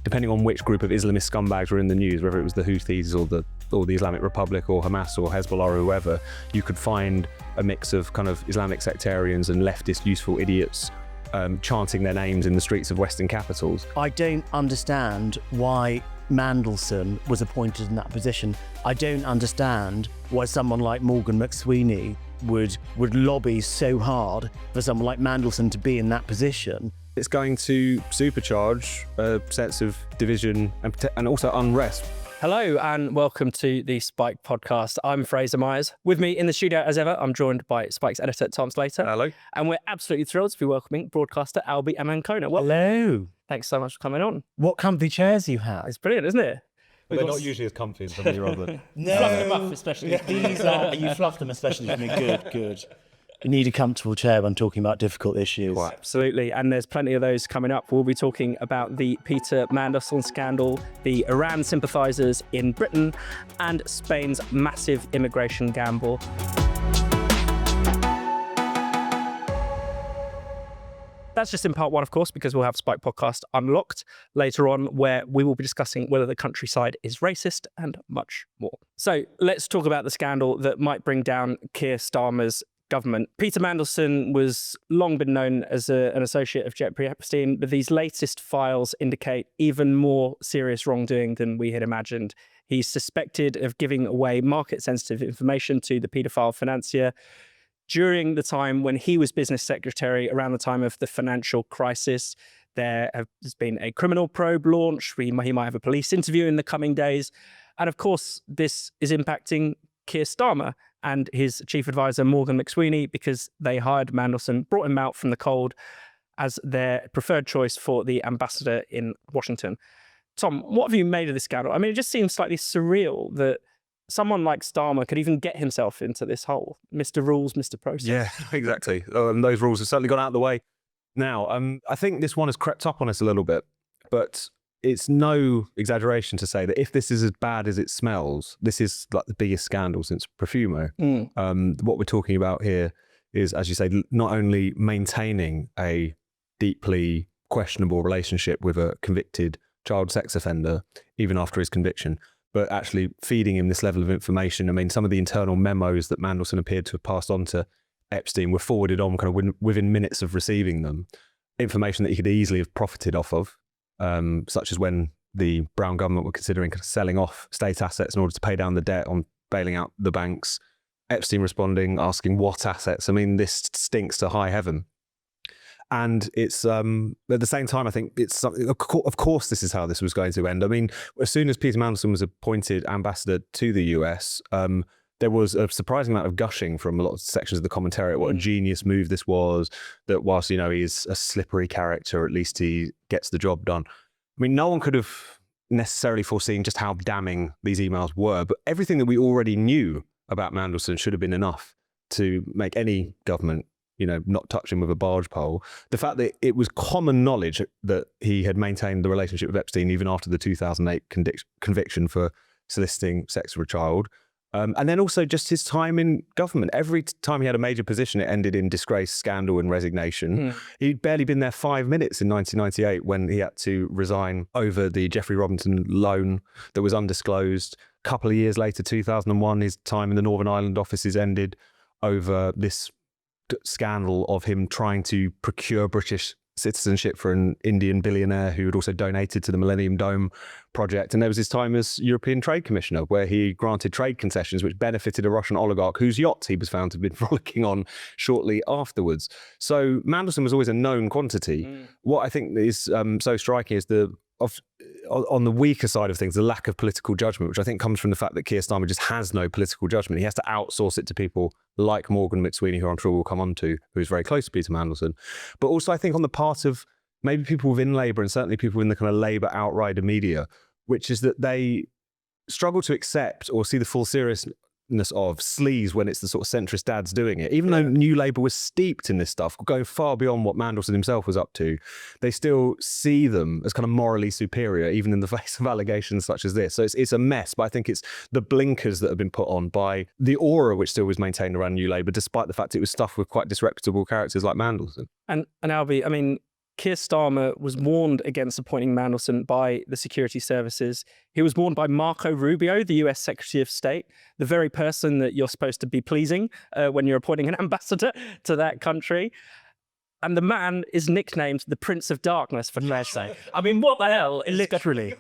depending on which group of Islamist scumbags were in the news, whether it was the Houthis or the Islamic Republic or Hamas or Hezbollah or whoever, you could find a mix of kind of Islamic sectarians and leftist useful idiots chanting their names in the streets of Western capitals. I don't understand why Mandelson was appointed in that position. I don't understand why someone like Morgan McSweeney would lobby so hard for someone like Mandelson to be in that position. It's going to supercharge a sense of division and also unrest. Hello and welcome to the Spike podcast. I'm Fraser Myers. With me in the studio as ever, I'm joined by Spike's editor, Tom Slater. Hello. And we're absolutely thrilled to be welcoming broadcaster Albie Amankona. Well, hello. Thanks so much for coming on. What comfy chairs you have. It's brilliant, isn't it? But they're not usually as comfy as some of your other. No. Fluff them up, especially. These are, you fluffed them especially for me. Good. You need a comfortable chair when talking about difficult issues. Quite. Absolutely, and there's plenty of those coming up. We'll be talking about the Peter Mandelson scandal, the Iran sympathizers in Britain, and Spain's massive immigration gamble. That's just in part one, of course, because we'll have Spike Podcast Unlocked later on, where we will be discussing whether the countryside is racist and much more. So let's talk about the scandal that might bring down Keir Starmer's government. Peter Mandelson was long been known as an associate of Jeffrey Epstein, but these latest files indicate even more serious wrongdoing than we had imagined. He's suspected of giving away market-sensitive information to the paedophile financier during the time when he was business secretary, around the time of the financial crisis. There has been a criminal probe launch. He might have a police interview in the coming days. And of course, this is impacting Keir Starmer and his chief advisor, Morgan McSweeney, because they hired Mandelson, brought him out from the cold as their preferred choice for the ambassador in Washington. Tom, what have you made of this scandal? I mean, it just seems slightly surreal that someone like Starmer could even get himself into this hole. Mr. Rules, Mr. Process. Yeah, exactly. Those rules have certainly gone out of the way now. I think this one has crept up on us a little bit, but it's no exaggeration to say that if this is as bad as it smells, this is like the biggest scandal since Profumo. What we're talking about here is, as you say, not only maintaining a deeply questionable relationship with a convicted child sex offender, even after his conviction, but actually feeding him this level of information. I mean, some of the internal memos that Mandelson appeared to have passed on to Epstein were forwarded on kind of within minutes of receiving them. Information that he could easily have profited off of. Such as when the Brown government were considering kind of selling off state assets in order to pay down the debt on bailing out the banks. Epstein responding, asking what assets. I mean, this stinks to high heaven. And it's, at the same time, I think it's something, of course, this is how this was going to end. I mean, as soon as Peter Mandelson was appointed ambassador to the US, there was a surprising amount of gushing from a lot of sections of the commentariat, what a genius move this was, that whilst, you know, he's a slippery character, at least he gets the job done. I mean, no one could have necessarily foreseen just how damning these emails were, but everything that we already knew about Mandelson should have been enough to make any government, you know, not touch him with a barge pole. The fact that it was common knowledge that he had maintained the relationship with Epstein even after the 2008 conviction for soliciting sex for a child. And then also just his time in government. Every time he had a major position, it ended in disgrace, scandal and resignation. He'd barely been there 5 minutes in 1998 when he had to resign over the Jeffrey Robinson loan that was undisclosed. A couple of years later, 2001, his time in the Northern Ireland offices ended over this scandal of him trying to procure British citizenship for an Indian billionaire who had also donated to the Millennium Dome project. And there was his time as European Trade Commissioner, where he granted trade concessions which benefited a Russian oligarch whose yacht he was found to have been frolicking on shortly afterwards. So Mandelson was always a known quantity. What I think is so striking is on the weaker side of things, the lack of political judgment, which I think comes from the fact that Keir Starmer just has no political judgment. He has to outsource it to people like Morgan McSweeney, who I'm sure we'll come on to, who is very close to Peter Mandelson. But also I think on the part of maybe people within Labour and certainly people in the kind of Labour outrider media, which is that they struggle to accept or see the full seriousness of sleaze when it's the sort of centrist dads doing it. Even though New Labour was steeped in this stuff, going far beyond what Mandelson himself was up to, they still see them as kind of morally superior, even in the face of allegations such as this. So it's a mess, but I think it's the blinkers that have been put on by the aura which still was maintained around New Labour, despite the fact it was stuffed with quite disreputable characters like Mandelson. And Albie, I mean, Keir Starmer was warned against appointing Mandelson by the security services. He was warned by Marco Rubio, the US Secretary of State, the very person that you're supposed to be pleasing when you're appointing an ambassador to that country. And the man is nicknamed the Prince of Darkness, for Claire's sake. I mean, what the hell? Literally.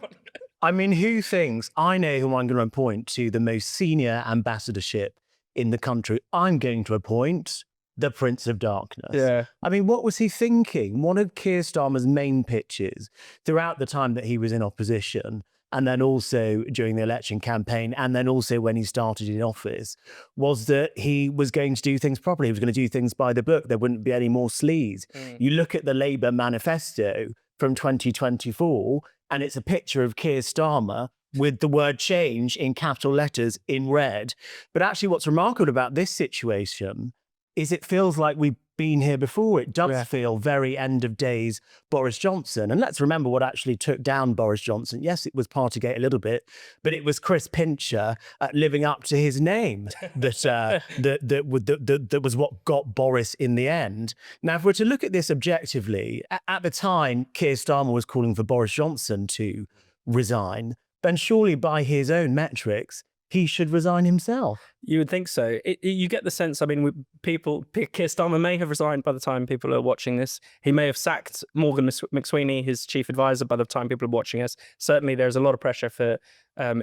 I mean, who thinks, I know who I'm going to appoint to the most senior ambassadorship in the country? I'm going to appoint the Prince of Darkness. Yeah. I mean, what was he thinking? One of Keir Starmer's main pitches throughout the time that he was in opposition, and then also during the election campaign, and then also when he started in office, was that he was going to do things properly. He was going to do things by the book. There wouldn't be any more sleaze. You look at the Labour manifesto from 2024, and it's a picture of Keir Starmer with the word change in capital letters in red. But actually what's remarkable about this situation is it feels like we've been here before. It does feel very end of days Boris Johnson. And let's remember what actually took down Boris Johnson. Yes, it was Partygate a little bit, but it was Chris Pincher living up to his name that was what got Boris in the end. Now, if we're to look at this objectively, at the time, Keir Starmer was calling for Boris Johnson to resign, then surely by his own metrics, he should resign himself. You would think so. You get the sense, I mean, Keir Starmer may have resigned by the time people are watching this. He may have sacked Morgan McSweeney, his chief advisor, by the time people are watching us. Certainly there's a lot of pressure for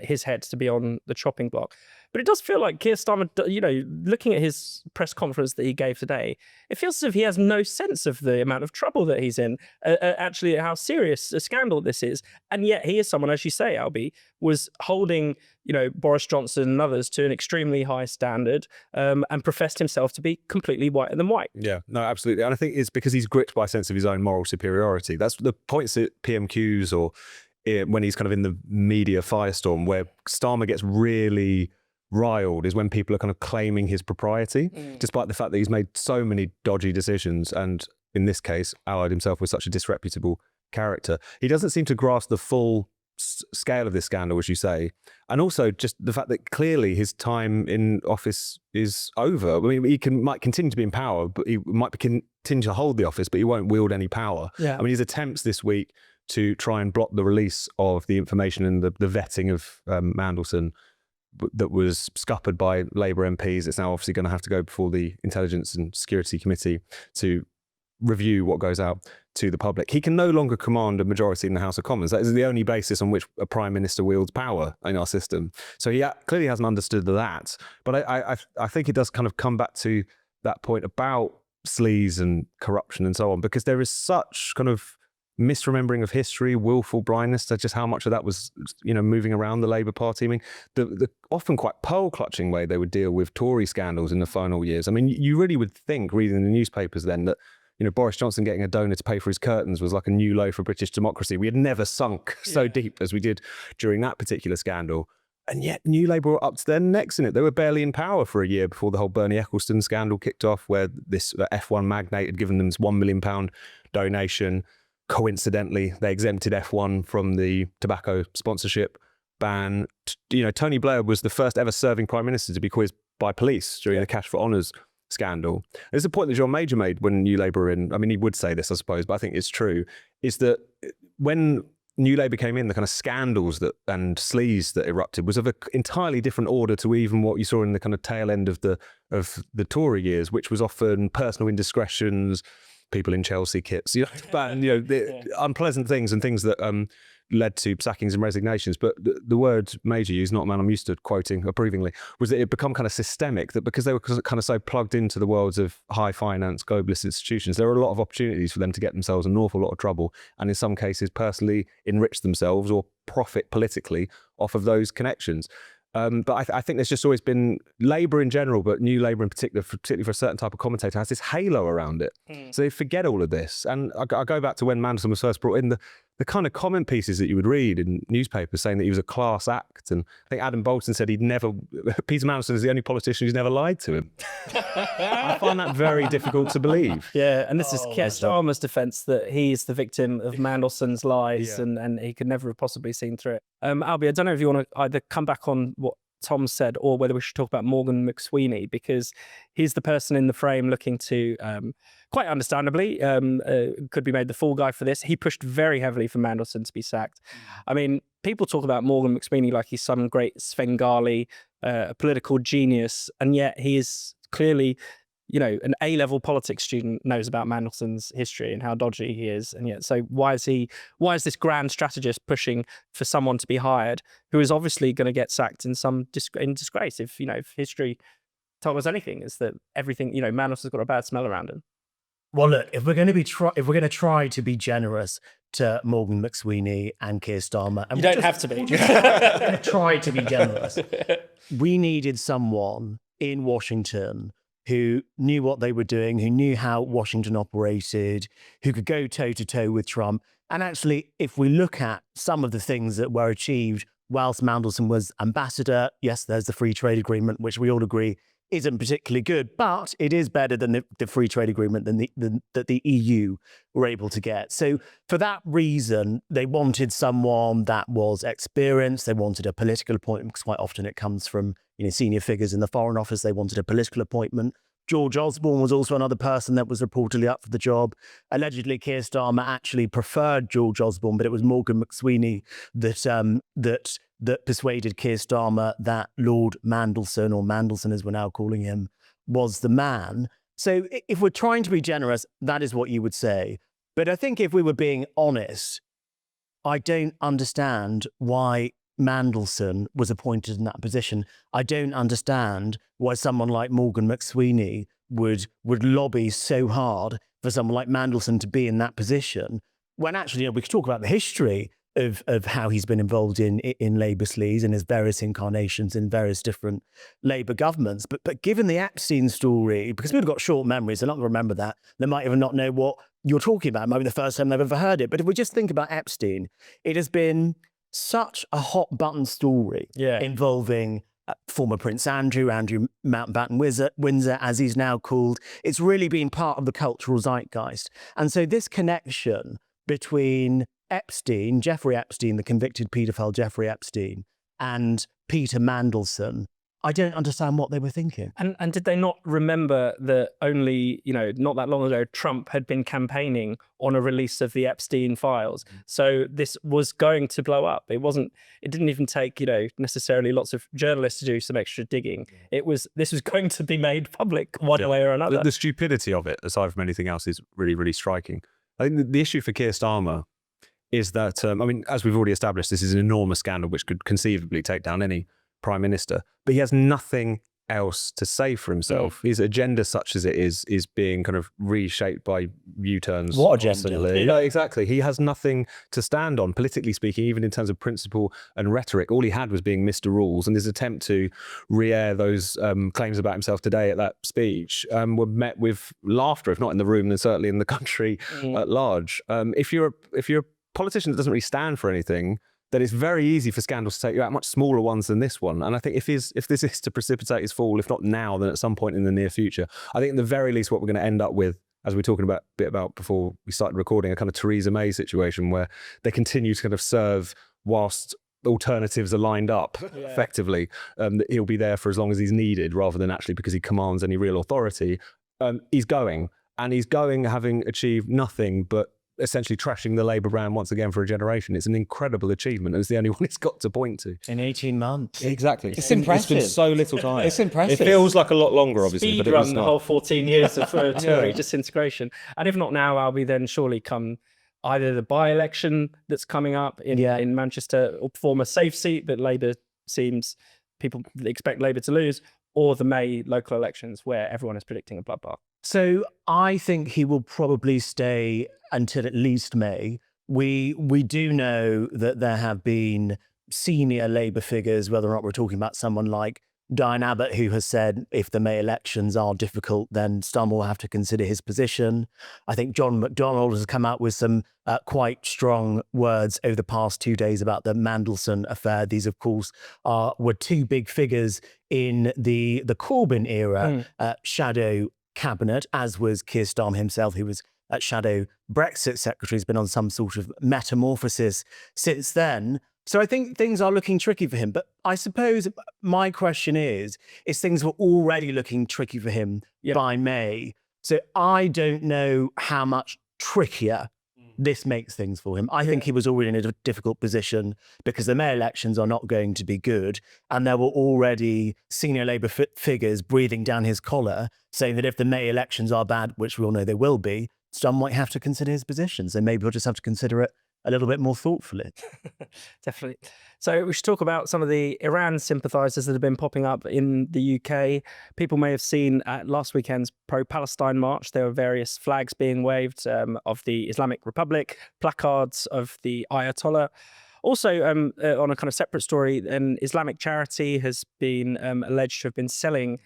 his head to be on the chopping block. But it does feel like Keir Starmer, you know, looking at his press conference that he gave today, it feels as if he has no sense of the amount of trouble that he's in, actually how serious a scandal this is. And yet he is someone, as you say, Albie, was holding, you know, Boris Johnson and others to an extremely high standard and professed himself to be completely whiter than white. Yeah, no, absolutely. And I think it's because he's gripped by a sense of his own moral superiority. That's the points at PMQs or when he's kind of in the media firestorm where Starmer gets really riled is when people are kind of claiming his propriety, despite the fact that he's made so many dodgy decisions and in this case allied himself with such a disreputable character. He doesn't seem to grasp the full scale of this scandal, as you say, and also just the fact that clearly his time in office is over. I mean, he might continue to be in power, but he might continue to hold the office, but he won't wield any power. Yeah. I mean, his attempts this week to try and block the release of the information and the vetting of Mandelson that was scuppered by Labour MPs. It's now obviously going to have to go before the Intelligence and Security Committee to review what goes out to the public. He can no longer command a majority in the House of Commons. That is the only basis on which a Prime Minister wields power in our system. So he clearly hasn't understood that. But I think it does kind of come back to that point about sleaze and corruption and so on, because there is such kind of misremembering of history, willful blindness to just how much of that was, you know, moving around the Labour Party. I mean, the often quite pearl-clutching way they would deal with Tory scandals in the final years. I mean, you really would think, reading the newspapers then, that, you know, Boris Johnson getting a donor to pay for his curtains was like a new low for British democracy. We had never sunk so deep as we did during that particular scandal. And yet New Labour were up to their necks in it. They were barely in power for a year before the whole Bernie Ecclestone scandal kicked off, where this F1 magnate had given them this £1 million donation. Coincidentally, they exempted F1 from the tobacco sponsorship ban. You know, Tony Blair was the first ever serving Prime Minister to be quizzed by police during the Cash for Honours scandal. There's a point that John Major made when New Labour were in, I mean, he would say this, I suppose, but I think it's true, is that when New Labour came in, the kind of scandals and sleaze that erupted was of an entirely different order to even what you saw in the kind of tail end of the Tory years, which was often personal indiscretions, people in Chelsea kits, you know, and, you know, the unpleasant things and things that led to sackings and resignations. But the word Major used, not a man I'm used to quoting approvingly, was that it had become kind of systemic, that because they were kind of so plugged into the worlds of high finance, globalist institutions, there were a lot of opportunities for them to get themselves in an awful lot of trouble and in some cases personally enrich themselves or profit politically off of those connections. But I think there's just always been Labour in general, but New Labour in particular, particularly for a certain type of commentator, has this halo around it. So they forget all of this. And I go back to when Mandelson was first brought in, the kind of comment pieces that you would read in newspapers saying that he was a class act. And I think Adam Bolton said Peter Mandelson is the only politician who's never lied to him. I find that very difficult to believe. Yeah, and this is Keir Starmer's defence, that he's the victim of Mandelson's lies and he could never have possibly seen through it. Albie, I don't know if you want to either come back on what Tom said, or whether we should talk about Morgan McSweeney, because he's the person in the frame looking to, quite understandably, could be made the fall guy for this. He pushed very heavily for Mandelson to be sacked. I mean, people talk about Morgan McSweeney like he's some great Svengali, a political genius, and yet he is clearly, an A-level politics student knows about Mandelson's history and how dodgy he is. And yet, so why is this grand strategist pushing for someone to be hired who is obviously going to get sacked in disgrace? If history told us anything, is that everything, Mandelson's got a bad smell around him. Well, look, if we're going to try to be generous to Morgan McSweeney and Keir Starmer, and you don't have to be. We're going to try to be generous. We needed someone in Washington who knew what they were doing, who knew how Washington operated, who could go toe-to-toe with Trump. And actually, if we look at some of the things that were achieved whilst Mandelson was ambassador, yes, there's the free trade agreement, which we all agree isn't particularly good, but it is better than the free trade agreement that the EU were able to get. So for that reason, they wanted someone that was experienced. They wanted a political appointment, because quite often it comes from senior figures in the Foreign Office. They wanted a political appointment. George Osborne was also another person that was reportedly up for the job. Allegedly, Keir Starmer actually preferred George Osborne, but it was Morgan McSweeney that persuaded Keir Starmer that Lord Mandelson, or Mandelson as we're now calling him, was the man. So if we're trying to be generous, that is what you would say. But I think if we were being honest, I don't understand why Mandelson was appointed in that position. I don't understand why someone like Morgan McSweeney would lobby so hard for someone like Mandelson to be in that position, when actually, we could talk about the history of how he's been involved in Labour sleaze and his various incarnations in various different Labour governments. But given the Epstein story, because we've got short memories, they're not going to remember that. They might even not know what you're talking about. It might be the first time they've ever heard it. But if we just think about Epstein, it has been such a hot button story involving former Prince Andrew Mountbatten Windsor, as he's now called. It's really been part of the cultural zeitgeist. And so this connection between Epstein, Jeffrey Epstein, the convicted paedophile Jeffrey Epstein, and Peter Mandelson, I don't understand what they were thinking. And did they not remember that only, not that long ago, Trump had been campaigning on a release of the Epstein Files? So this was going to blow up. It didn't even take, necessarily lots of journalists to do some extra digging. This was going to be made public one way or another. The stupidity of it, aside from anything else, is really, really striking. I think the issue for Keir Starmer is that, as we've already established, this is an enormous scandal which could conceivably take down any prime minister, but he has nothing else to say for himself. His agenda, such as it is being kind of reshaped by U-turns. What agenda? Constantly. Yeah, exactly. He has nothing to stand on, politically speaking, even in terms of principle and rhetoric. All he had was being Mr. Rules, and his attempt to re-air those claims about himself today at that speech were met with laughter, if not in the room, then certainly in the country at large. If you're a politician that doesn't really stand for anything, then it's very easy for scandals to take you out, much smaller ones than this one. And I think if this is to precipitate his fall, if not now, then at some point in the near future, I think at the very least what we're going to end up with, as we were talking a bit about before we started recording, a kind of Theresa May situation where they continue to kind of serve whilst alternatives are lined up effectively. He'll be there for as long as he's needed, rather than actually because he commands any real authority. He's going having achieved nothing but essentially trashing the Labour brand once again for a generation. It's an incredible achievement, and it's the only one it's got to point to. In 18 months. Exactly. It's impressive. It's been so little time. It's impressive. It feels like a lot longer, obviously, Speed but it run was the not. whole 14 years of Tory disintegration. And if not now, Albie, then surely come either the by-election that's coming up in Manchester, or form a safe seat that Labour people expect Labour to lose, or the May local elections where everyone is predicting a bloodbath. So I think he will probably stay until at least May. We do know that there have been senior Labour figures, whether or not we're talking about someone like Diane Abbott, who has said if the May elections are difficult, then Starmer will have to consider his position. I think John McDonnell has come out with some quite strong words over the past 2 days about the Mandelson affair. These, of course, were two big figures in the Corbyn era shadow cabinet, as was Keir Starmer himself, who was shadow Brexit secretary, has been on some sort of metamorphosis since then. So I think things are looking tricky for him. But I suppose my question is things were already looking tricky for him by May. So I don't know how much trickier this makes things for him. I think he was already in a difficult position because the May elections are not going to be good. And there were already senior Labour figures breathing down his collar, saying that if the May elections are bad, which we all know they will be, some might have to consider his position. So maybe he'll just have to consider it a little bit more thoughtfully. Definitely. So we should talk about some of the Iran sympathizers that have been popping up in the UK. People may have seen at last weekend's pro-Palestine march, there were various flags being waved of the Islamic Republic, placards of the Ayatollah. Also, on a kind of separate story, an Islamic charity has been alleged to have been selling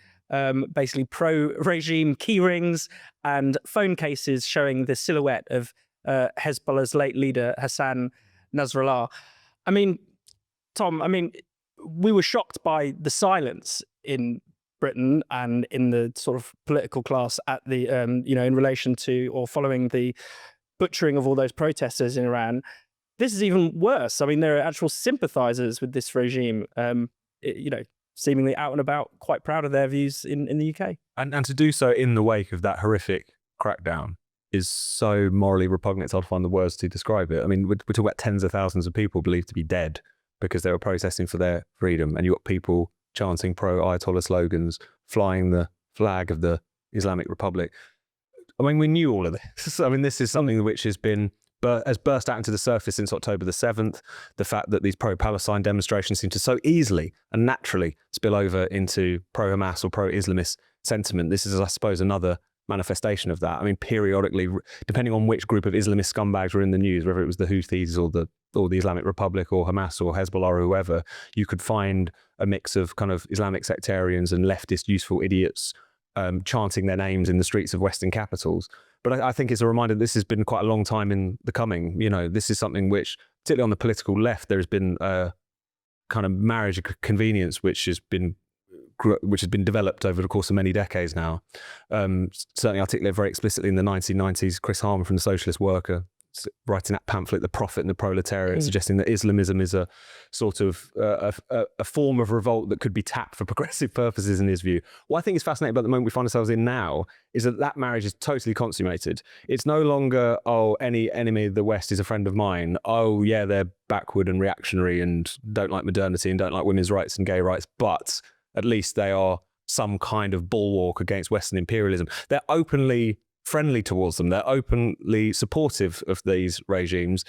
basically pro-regime key rings and phone cases showing the silhouette of Hezbollah's late leader, Hassan Nasrallah. I mean, Tom, we were shocked by the silence in Britain and in the sort of political class at the, in relation to or following the butchering of all those protesters in Iran. This is even worse. There are actual sympathizers with this regime, seemingly out and about, quite proud of their views in the UK. And to do so in the wake of that horrific crackdown is so morally repugnant, it's hard to find the words to describe it. We're talking about tens of thousands of people believed to be dead because they were protesting for their freedom. And you got people chanting pro-Ayatollah slogans, flying the flag of the Islamic Republic. We knew all of this. This is something which has burst out into the surface since October the 7th. The fact that these pro-Palestine demonstrations seem to so easily and naturally spill over into pro-Hamas or pro-Islamist sentiment. This is, I suppose, another manifestation of that. Periodically, depending on which group of Islamist scumbags were in the news, whether it was the Houthis or the Islamic Republic or Hamas or Hezbollah or whoever, you could find a mix of kind of Islamic sectarians and leftist useful idiots chanting their names in the streets of Western capitals. But I think it's a reminder that this has been quite a long time in the coming. This is something which, particularly on the political left, there has been a kind of marriage of convenience which has been developed over the course of many decades now. Certainly articulated very explicitly in the 1990s, Chris Harman from the Socialist Worker, writing that pamphlet, The Prophet and the Proletariat, suggesting that Islamism is a sort of a form of revolt that could be tapped for progressive purposes in his view. What I think is fascinating about the moment we find ourselves in now is that marriage is totally consummated. It's no longer, any enemy of the West is a friend of mine. Yeah, they're backward and reactionary and don't like modernity and don't like women's rights and gay rights, but at least they are some kind of bulwark against Western imperialism. They're openly friendly towards them. They're openly supportive of these regimes.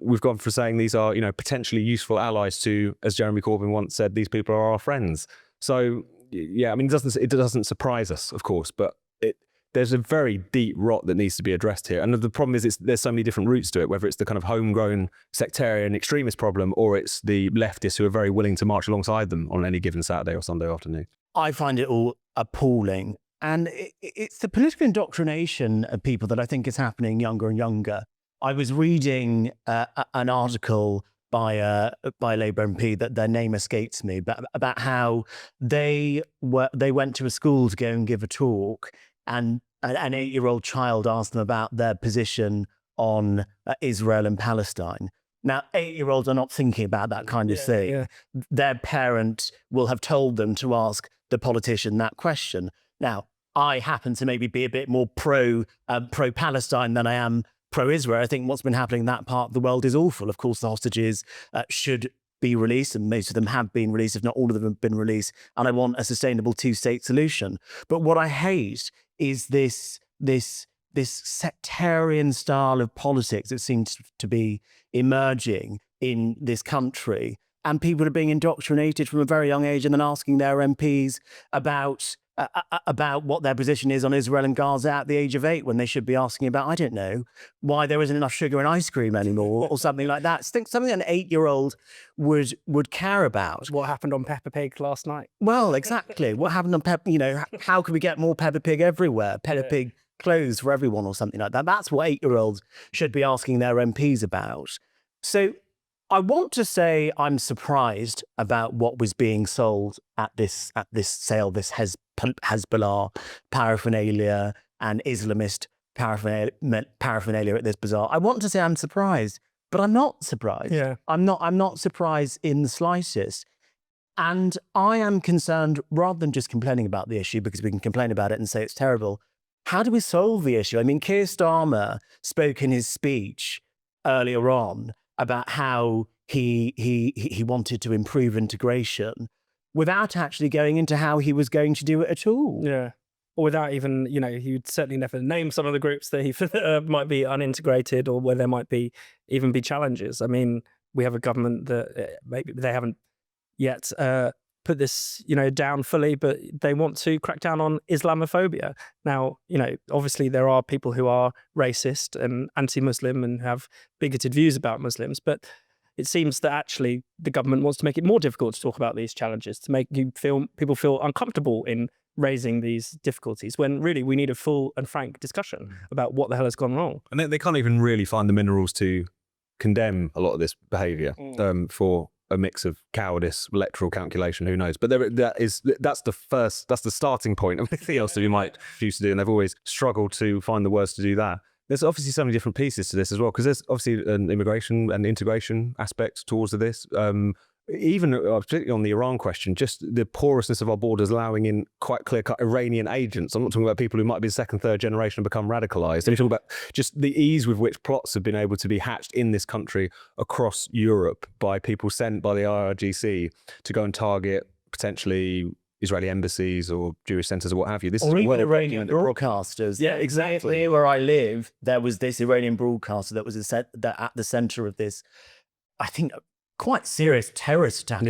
We've gone for saying these are, potentially useful allies to, as Jeremy Corbyn once said, these people are our friends. So, yeah, it doesn't surprise us, of course, but there's a very deep rot that needs to be addressed here. And the problem is there's so many different routes to it, whether it's the kind of homegrown sectarian extremist problem or it's the leftists who are very willing to march alongside them on any given Saturday or Sunday afternoon. I find it all appalling. And it's the political indoctrination of people that I think is happening younger and younger. I was reading an article by a Labour MP that their name escapes me, but about how they went to a school to go and give a talk, and an 8-year-old child asked them about their position on Israel and Palestine. Now, 8-year-olds are not thinking about that kind of thing. Yeah. Their parent will have told them to ask the politician that question. Now, I happen to maybe be a bit more pro-Palestine than I am pro-Israel. I think what's been happening in that part of the world is awful. Of course, the hostages should be released, and most of them have been released, if not all of them have been released. And I want a sustainable two-state solution. But what I hate is this sectarian style of politics that seems to be emerging in this country. And people are being indoctrinated from a very young age and then asking their MPs about what their position is on Israel and Gaza at the age of 8, when they should be asking about, I don't know, why there isn't enough sugar in ice cream anymore or something like that. Something an 8-year-old would care about. What happened on Peppa Pig last night? Well, exactly. What happened on Peppa, how can we get more Peppa Pig everywhere? Peppa Pig clothes for everyone or something like that. That's what 8-year-olds should be asking their MPs about. So I want to say I'm surprised about what was being sold at this sale, this Hezbollah paraphernalia and Islamist paraphernalia at this bazaar. I want to say I'm surprised But I'm not surprised. Yeah. I'm not surprised in the slightest. And I am concerned, rather than just complaining about the issue, because we can complain about it and say it's terrible, how do we solve the issue? I mean, Keir Starmer spoke in his speech earlier on about how he wanted to improve integration without actually going into how he was going to do it at all. Yeah. Or without even, he would certainly never name some of the groups that he might be unintegrated or where there might be even be challenges. I mean, we have a government that maybe they haven't yet put this, down fully, but they want to crack down on Islamophobia. Now, obviously there are people who are racist and anti-Muslim and have bigoted views about Muslims, but it seems that actually the government wants to make it more difficult to talk about these challenges, to make people feel uncomfortable in raising these difficulties, when really we need a full and frank discussion about what the hell has gone wrong. And they can't even really find the minerals to condemn a lot of this behaviour for a mix of cowardice, electoral calculation, who knows. But that's the starting point of anything else that we might choose to do, and they've always struggled to find the words to do that. There's obviously so many different pieces to this as well, because there's obviously an immigration and integration aspect towards this. Even particularly on the Iran question, just the porousness of our borders allowing in quite clear-cut Iranian agents. I'm not talking about people who might be second, third generation and become radicalised. I'm talking about just the ease with which plots have been able to be hatched in this country across Europe by people sent by the IRGC to go and target potentially Israeli embassies or Jewish centres or what have you. This or is even Iranian broadcasters. Yeah, exactly. Near where I live, there was this Iranian broadcaster that was at the centre of this, I think, quite serious terrorist attack.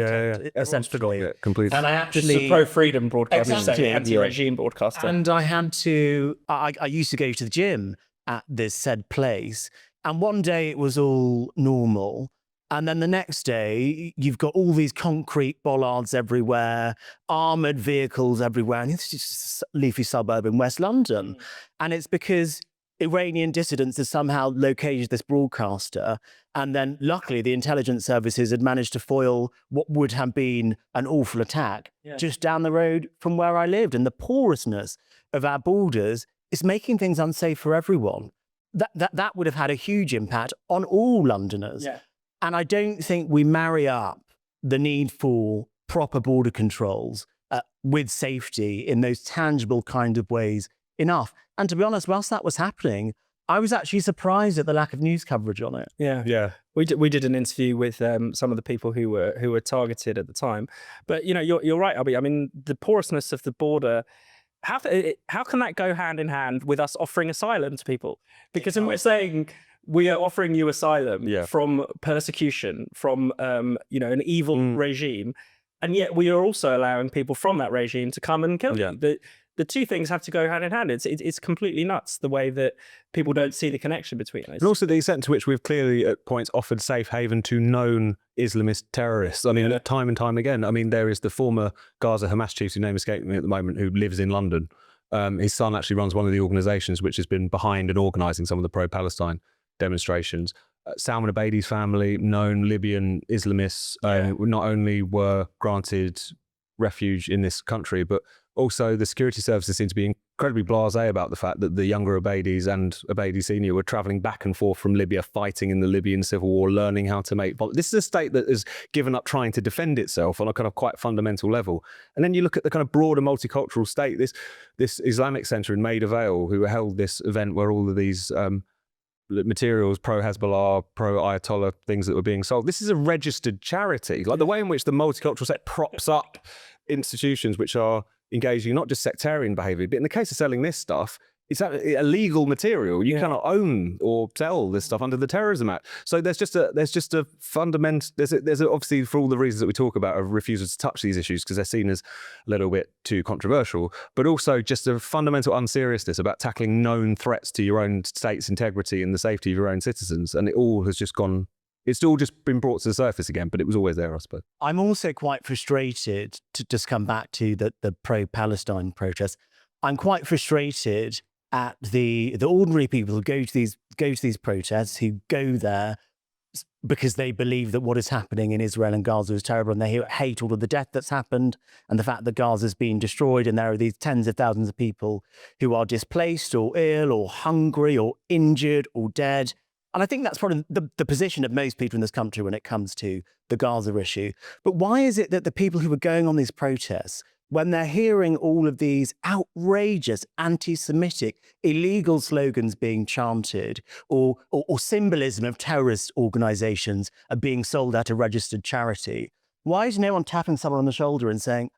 Essentially. Yeah, completely. And I actually... a pro-freedom broadcaster, Exactly. anti-regime broadcaster. And I had to... I used to go to the gym at this said place, and one day it was all normal, and then the next day you've got all these concrete bollards everywhere, armoured vehicles everywhere, and it's just a leafy suburb in West London. And it's because Iranian dissidents have somehow located this broadcaster, and then luckily the intelligence services had managed to foil what would have been an awful attack just down the road from where I lived. And the porousness of our borders is making things unsafe for everyone. That would have had a huge impact on all Londoners. Yeah. And I don't think we marry up the need for proper border controls with safety in those tangible kind of ways enough. And to be honest, whilst that was happening, I was actually surprised at the lack of news coverage on it. Yeah. We did an interview with some of the people who were targeted at the time. But you're right, Albie. I mean, the porousness of the border. How can that go hand in hand with us offering asylum to people? Because when we're saying we are offering you asylum from persecution, from an evil regime, and yet we are also allowing people from that regime to come and kill you. The two things have to go hand in hand. It's completely nuts the way that people don't see the connection between those. And also the extent to which we've clearly at points offered safe haven to known Islamist terrorists. I mean, time and time again. I mean, there is the former Gaza Hamas chief, whose name escapes me at the moment, who lives in London. His son actually runs one of the organisations which has been behind and organising some of the pro-Palestine demonstrations. Salman Abedi's family, known Libyan Islamists, not only were granted refuge in this country, but also the security services seem to be incredibly blasé about the fact that the younger Abedis and Abedi Senior were travelling back and forth from Libya, fighting in the Libyan civil war, learning how to make... This is a state that has given up trying to defend itself on a kind of quite fundamental level. And then you look at the kind of broader multicultural state, this Islamic centre in Maida Vale, who held this event where all of these materials, pro-Hezbollah, pro-Ayatollah, things that were being sold. This is a registered charity. Like the way in which the multicultural set props up institutions which are engaging not just sectarian behaviour, but in the case of selling this stuff, it's illegal material. You cannot own or sell this stuff under the Terrorism Act. So there's just a fundamental. There's obviously, for all the reasons that we talk about, a refusal to touch these issues because they're seen as a little bit too controversial, but also just a fundamental unseriousness about tackling known threats to your own state's integrity and the safety of your own citizens. And it all has just gone. It's all just been brought to the surface again, but it was always there, I suppose. I'm also quite frustrated, to just come back to the pro-Palestine protests. I'm quite frustrated at the ordinary people who go to these protests, who go there because they believe that what is happening in Israel and Gaza is terrible, and they hate all of the death that's happened and the fact that Gaza's been destroyed, and there are these tens of thousands of people who are displaced or ill or hungry or injured or dead. And I think that's probably the position of most people in this country when it comes to the Gaza issue. But why is it that the people who are going on these protests, when they're hearing all of these outrageous anti-Semitic illegal slogans being chanted, or symbolism of terrorist organizations are being sold at a registered charity, why is no one tapping someone on the shoulder and saying,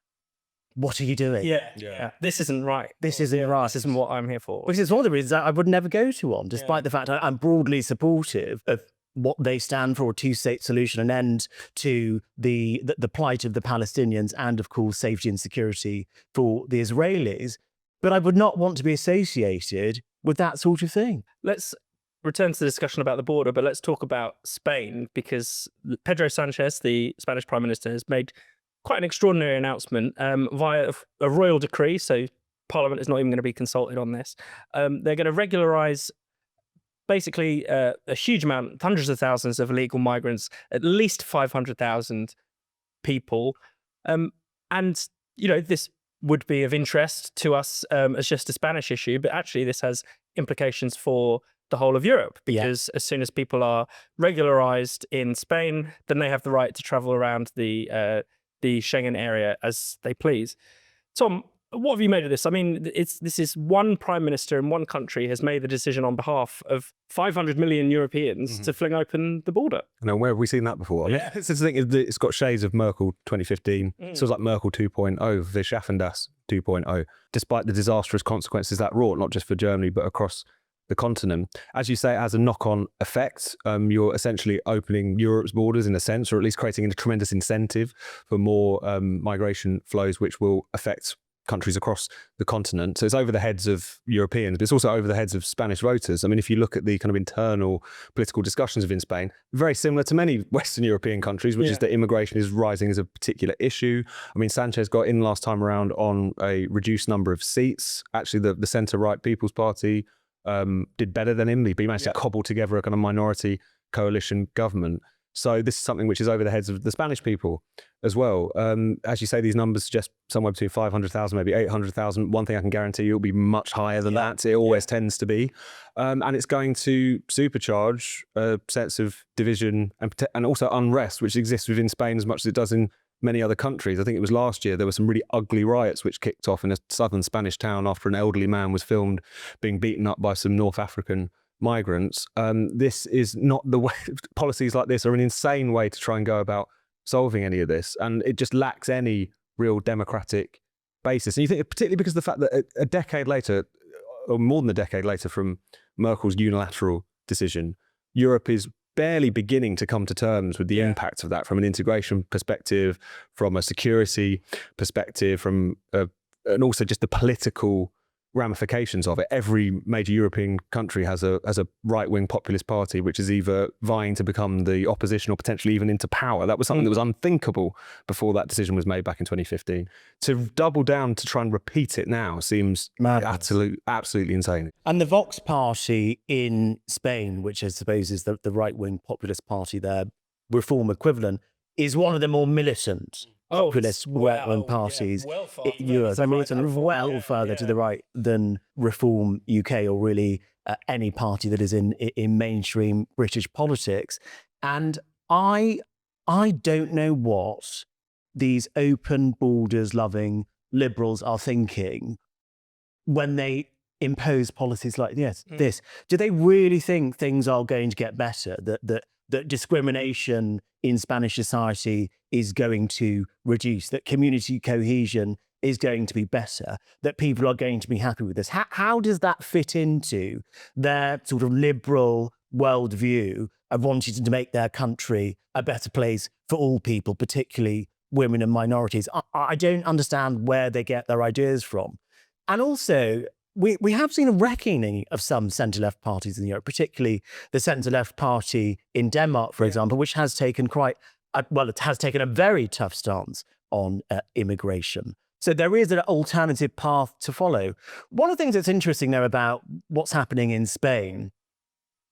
what are you doing? Yeah. This isn't right. This isn't right. This isn't what I'm here for. Which is one of the reasons I would never go to one, despite the fact I'm broadly supportive of what they stand for, a two-state solution, an end to the plight of the Palestinians, and of course safety and security for the Israelis. But I would not want to be associated with that sort of thing. Let's return to the discussion about the border, but let's talk about Spain, because Pedro Sanchez, the Spanish Prime Minister, has made quite an extraordinary announcement via a royal decree. So Parliament is not even going to be consulted on this. They're going to regularize basically a huge amount, hundreds of thousands of illegal migrants, at least 500,000 people. And, this would be of interest to us as just a Spanish issue, but actually this has implications for the whole of Europe, because as soon as people are regularized in Spain, then they have the right to travel around the Schengen area as they please. Tom, what have you made of this? I mean, this is one prime minister in one country has made the decision on behalf of 500 million Europeans to fling open the border. No, where have we seen that before? I mean, it's the thing, it's got shades of Merkel 2015. So it's like Merkel 2.0, Wir schaffen das 2.0, despite the disastrous consequences that wrought, not just for Germany, but across the continent. As you say, it has a knock-on effect. You're essentially opening Europe's borders in a sense, or at least creating a tremendous incentive for more migration flows, which will affect countries across the continent. So it's over the heads of Europeans, but it's also over the heads of Spanish voters. I mean, if you look at the kind of internal political discussions within Spain, very similar to many Western European countries, which is that immigration is rising as a particular issue. I mean, Sanchez got in last time around on a reduced number of seats. Actually, the centre-right People's Party did better than him. He managed to cobble together a kind of minority coalition government. So this is something which is over the heads of the Spanish people as well. As you say, these numbers suggest somewhere between 500,000, maybe 800,000. One thing I can guarantee you, it'll be much higher than that. It always tends to be. And it's going to supercharge a sense of division and also unrest, which exists within Spain as much as it does in many other countries. I think it was last year, there were some really ugly riots which kicked off in a southern Spanish town after an elderly man was filmed being beaten up by some North African migrants. This is not the way. Policies like this are an insane way to try and go about solving any of this, and it just lacks any real democratic basis. And you think, particularly because of the fact that a decade later, or more than a decade later from Merkel's unilateral decision, Europe is barely beginning to come to terms with the impact of that from an integration perspective, from a security perspective, from and also just the political ramifications of it. Every major European country has a right-wing populist party which is either vying to become the opposition or potentially even into power. That was something that was unthinkable before that decision was made back in 2015. To double down to try and repeat it now seems absolutely insane. And the Vox party in Spain, which I suppose is the right-wing populist party, their reform equivalent, is one of the more militant populist right-wing parties in Europe. I mean, it's well further to the right than Reform UK or really any party that is in mainstream British politics. And I don't know what these open borders loving liberals are thinking when they impose policies like this. Do they really think things are going to get better? That discrimination in Spanish society is going to reduce, that community cohesion is going to be better, that people are going to be happy with this? How does that fit into their sort of liberal worldview of wanting to make their country a better place for all people, particularly women and minorities? I don't understand where they get their ideas from. And also, we have seen a reckoning of some centre-left parties in Europe, particularly the centre-left party in Denmark, for example, which has taken it has taken a very tough stance on immigration. So there is an alternative path to follow. One of the things that's interesting, though, about what's happening in Spain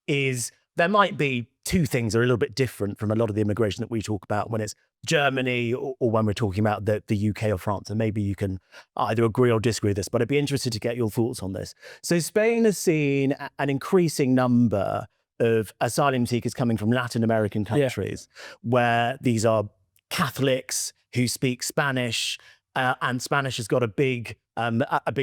is there might be two things that are a little bit different from a lot of the immigration that we talk about when it's Germany or when we're talking about the UK or France. And maybe you can either agree or disagree with this, but I'd be interested to get your thoughts on this. So Spain has seen an increasing number of asylum seekers coming from Latin American countries, where these are Catholics who speak Spanish, and Spanish has got a big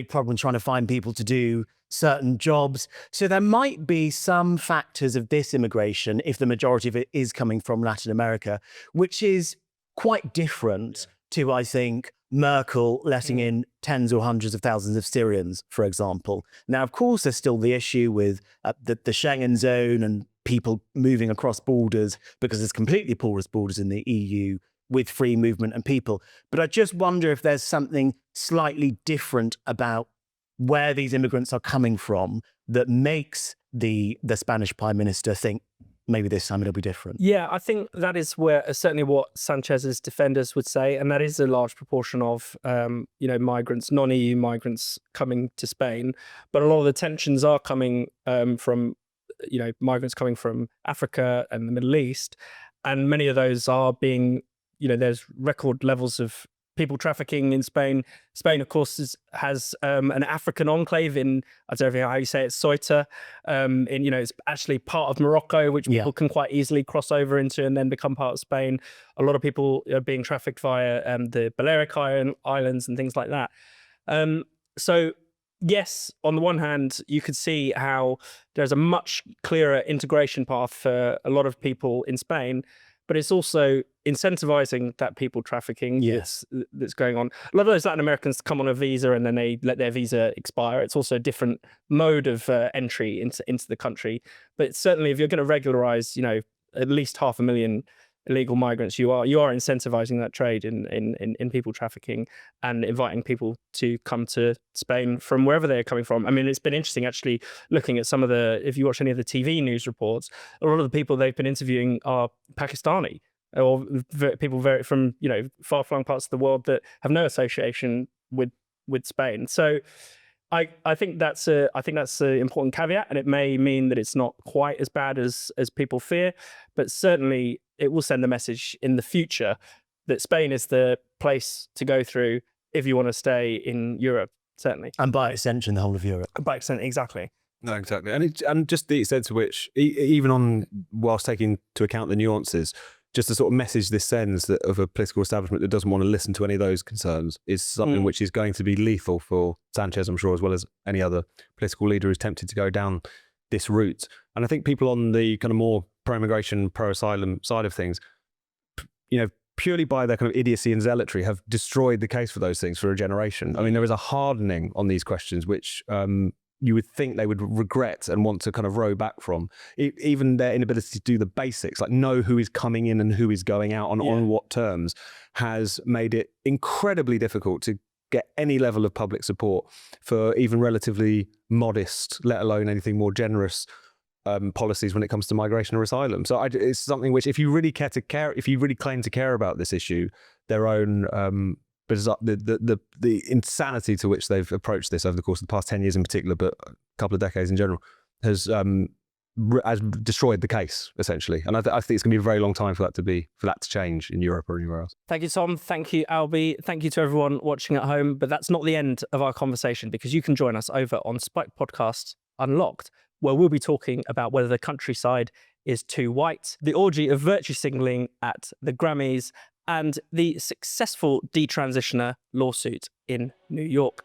problem trying to find people to do certain jobs. So there might be some factors of this immigration, if the majority of it is coming from Latin America, which is quite different to, I think, Merkel letting in tens or hundreds of thousands of Syrians, for example. Now, of course, there's still the issue with the Schengen zone and people moving across borders, because there's completely porous borders in the EU with free movement and people. But I just wonder if there's something slightly different about where these immigrants are coming from that makes the Spanish Prime Minister think maybe this time it'll be different. Yeah, I think that is where certainly what Sanchez's defenders would say, and that is a large proportion of migrants, non-EU migrants coming to Spain. But a lot of the tensions are coming from migrants coming from Africa and the Middle East, and many of those are being there's record levels of people trafficking in Spain. Spain, of course, has an African enclave in, I don't know how you say it, Ceuta. It's actually part of Morocco, which people can quite easily cross over into and then become part of Spain. A lot of people are being trafficked via the Balearic Islands and things like that. So yes, on the one hand, you could see how there's a much clearer integration path for a lot of people in Spain, but it's also incentivizing that people trafficking that's going on. A lot of those Latin Americans come on a visa and then they let their visa expire. It's also a different mode of entry into the country. But certainly, if you're going to regularize, at least 500,000 illegal migrants, you are incentivizing that trade in people trafficking and inviting people to come to Spain from wherever they're coming from. I mean, it's been interesting actually looking at some of if you watch any of the TV news reports, a lot of the people they've been interviewing are Pakistani or people from far-flung parts of the world that have no association with Spain. So I think that's an important caveat, and it may mean that it's not quite as bad as people fear, but certainly it will send a message in the future that Spain is the place to go through if you want to stay in Europe, certainly. And by extension, the whole of Europe. By extension, exactly. No, exactly. And just the extent to which, even whilst taking into account the nuances, just the sort of message this sends of a political establishment that doesn't want to listen to any of those concerns is something which is going to be lethal for Sanchez, I'm sure, as well as any other political leader who's tempted to go down this route. And I think people on the kind of more pro-immigration, pro-asylum side of things, purely by their kind of idiocy and zealotry, have destroyed the case for those things for a generation. I mean, there is a hardening on these questions, which you would think they would regret and want to kind of row back from. Even their inability to do the basics, like know who is coming in and who is going out on what terms, has made it incredibly difficult to get any level of public support for even relatively modest, let alone anything more generous policies when it comes to migration or asylum. So it's something which, if you really claim to care about this issue, their own the insanity to which they've approached this over the course of the past 10 years in particular, but a couple of decades in general, has destroyed the case, essentially. And I think it's going to be a very long time for that to change in Europe or anywhere else. Thank you, Tom. Thank you, Albie. Thank you to everyone watching at home. But that's not the end of our conversation, because you can join us over on Spike Podcast Unlocked, where we'll be talking about whether the countryside is too white, the orgy of virtue signalling at the Grammys, and the successful detransitioner lawsuit in New York.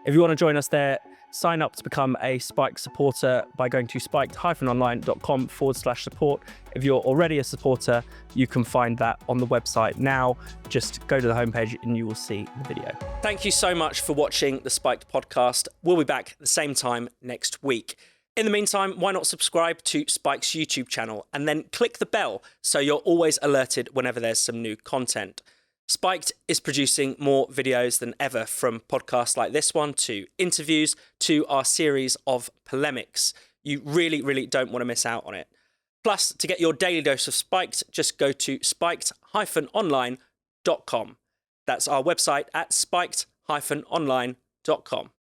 If you want to join us there, sign up to become a Spike supporter by going to spiked-online.com/support. If you're already a supporter, you can find that on the website now. Just go to the homepage and you will see the video. Thank you so much for watching the Spiked podcast. We'll be back at the same time next week. In the meantime, why not subscribe to Spike's YouTube channel and then click the bell so you're always alerted whenever there's some new content. Spiked is producing more videos than ever, from podcasts like this one to interviews to our series of polemics. You really, really don't want to miss out on it. Plus, to get your daily dose of Spiked, just go to spiked-online.com. That's our website at spiked-online.com.